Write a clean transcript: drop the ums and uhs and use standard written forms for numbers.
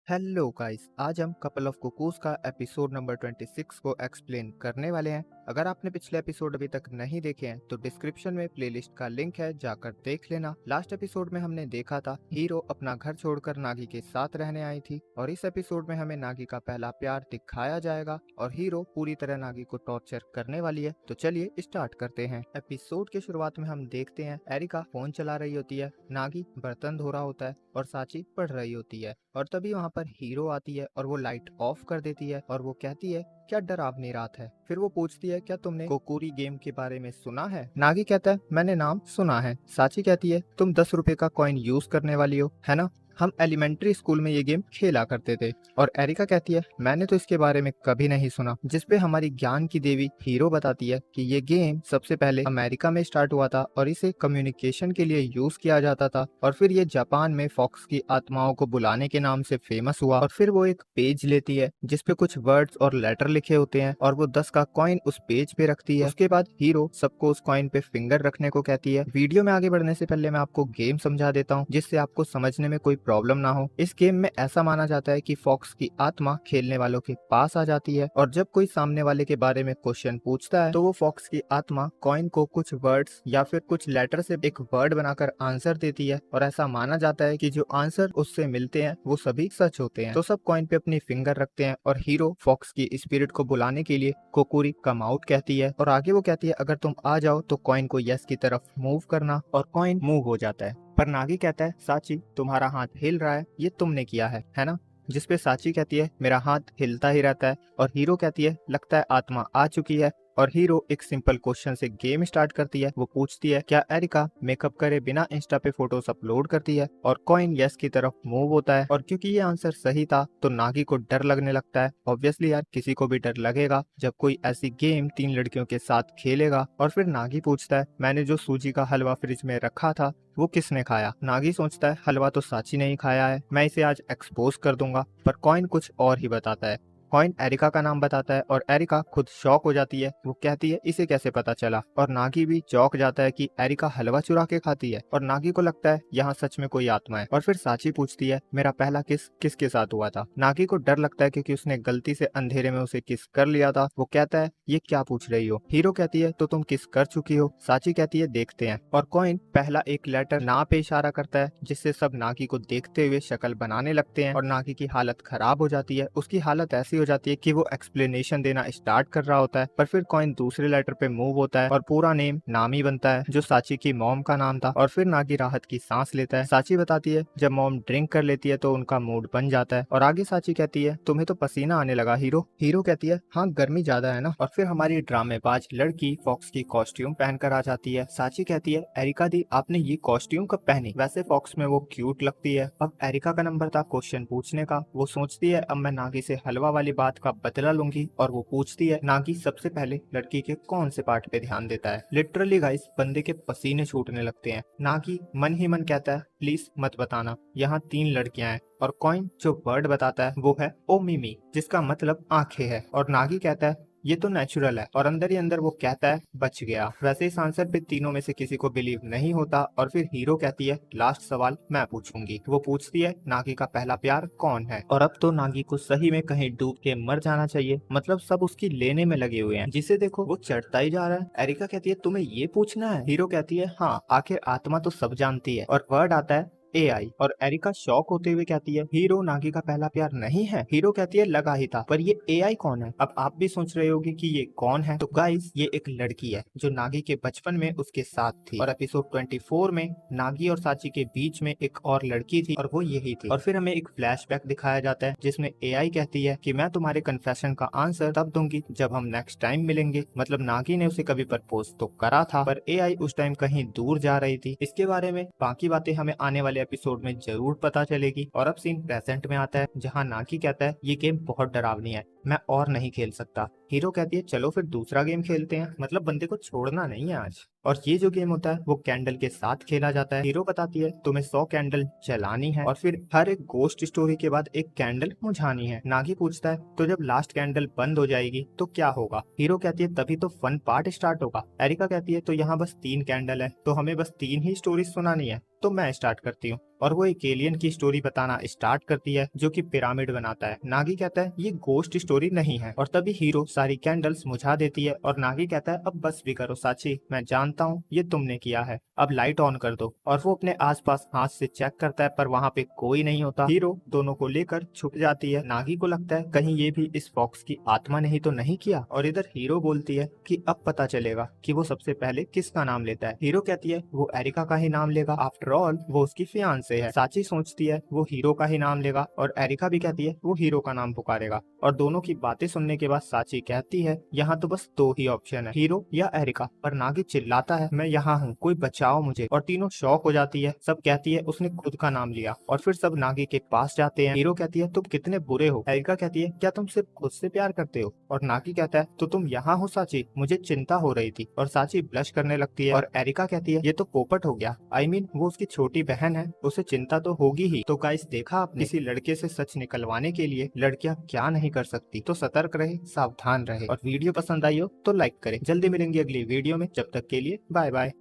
Hello guys, आज हम couple of cuckoos का एपिसोड नंबर 26 को एक्सप्लेन करने वाले हैं। अगर आपने पिछले एपिसोड अभी तक नहीं देखे हैं तो डिस्क्रिप्शन में प्लेलिस्ट का लिंक है, जाकर देख लेना। लास्ट एपिसोड में हमने देखा था हीरो अपना घर छोड़कर नागी के साथ रहने आई थी और इस एपिसोड में हमें नागी का पहला प्यार दिखाया जाएगा और हीरो पूरी तरह नागी को टॉर्चर करने वाली है। तो चलिए स्टार्ट करते हैं। एपिसोड के शुरुआत में हम देखते हैं एरिका फोन चला रही होती है, नागी बर्तन धो रहा होता है और साची पढ़ रही होती है और तभी वहाँ पर हीरो आती है और वो लाइट ऑफ कर देती है और वो कहती है क्या डरावनी रात है। फिर वो पूछती है क्या तुमने कोकुरी गेम के बारे में सुना है। नागी कहता है मैंने नाम सुना है। साची कहती है तुम 10 रुपए का कॉइन यूज करने वाली हो है ना, हम एलिमेंट्री स्कूल में ये गेम खेला करते थे। और एरिका कहती है मैंने तो इसके बारे में कभी नहीं सुना। जिसपे हमारी ज्ञान की देवी हीरो बताती है कि ये गेम सबसे पहले अमेरिका में स्टार्ट हुआ था और इसे कम्युनिकेशन के लिए यूज किया जाता था और फिर ये जापान में फॉक्स की आत्माओं को बुलाने के नाम से फेमस हुआ। और फिर वो एक पेज लेती है जिसपे कुछ वर्ड्स और लेटर लिखे होते हैं और वो 10 का कॉइन उस पेज पे रखती है। उसके बाद हीरो सबको उस कॉइन पे फिंगर रखने को कहती है। वीडियो में आगे बढ़ने से पहले मैं आपको गेम समझा देता हूँ जिससे आपको समझने में कोई प्रॉब्लम ना हो। इस गेम में ऐसा माना जाता है कि फॉक्स की आत्मा खेलने वालों के पास आ जाती है और जब कोई सामने वाले के बारे में क्वेश्चन पूछता है तो वो फॉक्स की आत्मा कॉइन को कुछ वर्ड्स या फिर कुछ लेटर से एक वर्ड बनाकर आंसर देती है और ऐसा माना जाता है कि जो आंसर उससे मिलते हैं वो सभी सच होते हैं। तो सब कॉइन पे अपनी फिंगर रखते हैं और हीरो फॉक्स की स्पिरिट को बुलाने के लिए कोकुरी कम आउट कहती है और आगे वो कहती है अगर तुम आ जाओ तो कॉइन को यस की तरफ मूव करना और कॉइन मूव हो जाता है। पर नागी कहता है साची तुम्हारा हाथ हिल रहा है, ये तुमने किया है ना। जिसपे साची कहती है मेरा हाथ हिलता ही रहता है और हीरो कहती है लगता है आत्मा आ चुकी है। और हीरो एक सिंपल क्वेश्चन से गेम स्टार्ट करती है। वो पूछती है क्या एरिका मेकअप करे बिना इंस्टा पे फोटोज अपलोड करती है और कॉइन यस की तरफ मूव होता है। और क्योंकि ये आंसर सही था तो नागी को डर लगने लगता है। ऑब्वियसली यार किसी को भी डर लगेगा जब कोई ऐसी गेम 3 लड़कियों के साथ खेलेगा। और फिर नागी पूछता है मैंने जो सूजी का हलवा फ्रिज में रखा था वो किसने खाया। नागी सोचता है हलवा तो साची ने ही खाया है, मैं इसे आज एक्सपोज कर दूंगा। पर कॉइन कुछ और ही बताता है। कॉइन एरिका का नाम बताता है और एरिका खुद शॉक हो जाती है। वो कहती है इसे कैसे पता चला। और नागी भी चौंक जाता है कि एरिका हलवा चुरा के खाती है और नागी को लगता है यहाँ सच में कोई आत्मा है। और फिर साची पूछती है मेरा पहला किस किसके साथ हुआ था। नागी को डर लगता है क्योंकि उसने गलती से अंधेरे में उसे किस कर लिया था। वो कहता है ये क्या पूछ रही हो। हीरो कहती है तो तुम किस कर चुकी हो। साची कहती है देखते हैं। और कॉइन पहला एक लेटर ना पे इशारा करता है जिससे सब नागी को देखते हुए शक्ल बनाने लगते हैं और नागी की हालत खराब हो जाती है। उसकी हालत ऐसी हो जाती है कि वो एक्सप्लेनेशन देना स्टार्ट कर रहा होता है। पर फिर कॉइन दूसरे लेटर पे मूव होता है और पूरा नेम नामी बनता है जो साची की मॉम का नाम था। और फिर नागी राहत की सांस लेता है। साची बताती है जब मॉम ड्रिंक कर लेती है तो उनका मूड बन जाता है। और आगे साची कहती है तुम्हें तो पसीना आने लगा हीरो। हीरो कहती है हाँ गर्मी ज्यादा है ना। और फिर हमारी ड्रामेबाज लड़की फॉक्स की कॉस्ट्यूम पहनकर आ जाती है। साची कहती है एरिका दी आपने ये कॉस्ट्यूम कब पहनी, वैसे फॉक्स में वो क्यूट लगती है। अब एरिका का नंबर था क्वेश्चन पूछने का। वो सोचती है अब मैं नागी से हलवा वाली बात का बदला लूंगी और वो पूछती है नागी सबसे पहले लड़की के कौन से पार्ट पे ध्यान देता है। लिटरली गाइस बंदे के पसीने छूटने लगते हैं। नागी मन ही मन कहता है प्लीज मत बताना, यहाँ 3 लड़कियां हैं। और कॉइन जो वर्ड बताता है वो है ओ मिमी जिसका मतलब आंखें है। और नागी कहता है ये तो नेचुरल है और अंदर ही अंदर वो कहता है बच गया। वैसे इस आंसर पे तीनों में से किसी को बिलीव नहीं होता। और फिर हीरो कहती है लास्ट सवाल मैं पूछूंगी। वो पूछती है नागी का पहला प्यार कौन है। और अब तो नागी को सही में कहीं डूब के मर जाना चाहिए, मतलब सब उसकी लेने में लगे हुए हैं। जिसे देखो वो चढ़ता ही जा रहा है। एरिका कहती है तुम्हें ये पूछना है। हीरो कहती है हाँ आखिर आत्मा तो सब जानती है। और वर्ड आता है एआई। और एरिका शॉक होते हुए कहती है हीरो नागी का पहला प्यार नहीं है। हीरो कहती है लगा ही था, पर ये एआई कौन है। अब आप भी सोच रहे होगे कि ये कौन है। तो गाइस ये एक लड़की है जो नागी के बचपन में उसके साथ थी और एपिसोड 24 में नागी और साची के बीच में एक और लड़की थी और वो यही थी। और फिर हमें एक फ्लैशबैक दिखाया जाता है जिसमें एआई कहती है कि मैं तुम्हारे कन्फेशन का आंसर तब दूंगी जब हम नेक्स्ट टाइम मिलेंगे। मतलब नागी ने उसे कभी प्रपोज तो करा था पर एआई उस टाइम कहीं दूर जा रही थी। इसके बारे में बाकी बातें हमें आने वाले एपिसोड में जरूर पता चलेगी। और अब सीन प्रेजेंट में आता है जहां नागी कहता है ये गेम बहुत डरावनी है, मैं और नहीं खेल सकता। हीरो कहती है चलो फिर दूसरा गेम खेलते हैं, मतलब बंदे को छोड़ना नहीं है आज। और ये जो गेम होता है वो कैंडल के साथ खेला जाता है। हीरो बताती है तुम्हें 100 कैंडल जलानी है और फिर हर एक गोस्ट स्टोरी के बाद एक कैंडल बुझानी है। नागी पूछता है तो जब लास्ट कैंडल बंद हो जाएगी तो क्या होगा। हीरो कहती है तभी तो फन पार्ट स्टार्ट होगा। एरिका कहती है तो यहाँ बस 3 कैंडल है तो हमें बस 3 ही स्टोरी सुनानी है। तो मैं स्टार्ट करती हूँ। और वो एक एलियन की स्टोरी बताना स्टार्ट करती है जो कि पिरामिड बनाता है। नागी कहता है ये गोस्ट स्टोरी नहीं है, और तभी हीरो सारी कैंडल्स मुझा देती है और नागी कहता है अब बस भी करो साची, मैं जानता हूँ ये तुमने किया है, अब लाइट ऑन कर दो। और वो अपने आसपास हाथ से चेक करता है पर वहाँ पे कोई नहीं होता। हीरो दोनों को लेकर छुप जाती है। नागी को लगता है कहीं ये भी इस फॉक्स की आत्मा ने ही तो नहीं किया, और इधर हीरो बोलती है कि अब पता चलेगा कि वो सबसे पहले किसका नाम लेता है। हीरो कहती है वो एरिका का ही नाम लेगा, आफ्टर ऑल वो उसकी फियांसे है। साची सोचती है वो हीरो का ही नाम लेगा, और एरिका भी कहती है वो हीरो का नाम पुकारेगा। और दोनों की बातें सुनने के बाद साची कहती है यहाँ तो बस दो ही ऑप्शन है, हीरो या एरिका। पर नागी चिल्लाता है मैं यहाँ हूँ, कोई बचाओ मुझे। और तीनों शॉक हो जाती है, सब कहती है उसने खुद का नाम लिया। और फिर सब नागी के पास जाते हैं। हीरो कहती है तुम कितने बुरे हो। एरिका कहती है क्या तुम सिर्फ खुद से प्यार करते हो। और नागी कहता है तो तुम यहाँ हो साची, मुझे चिंता हो रही थी। और साची ब्लश करने लगती है, और एरिका कहती है ये तो पोपट हो गया, आई मीन वो उसकी छोटी बहन है, उसे चिंता तो होगी ही। तो गाइस देखा आपने, किसी लड़के से सच निकलवाने के लिए लड़कियां क्या नहीं कर सकती। तो सतर्क रहे, सावधान रहे, और वीडियो पसंद आई हो तो लाइक करें। जल्दी मिलेंगे अगली वीडियो में, जब तक के लिए बाय बाय।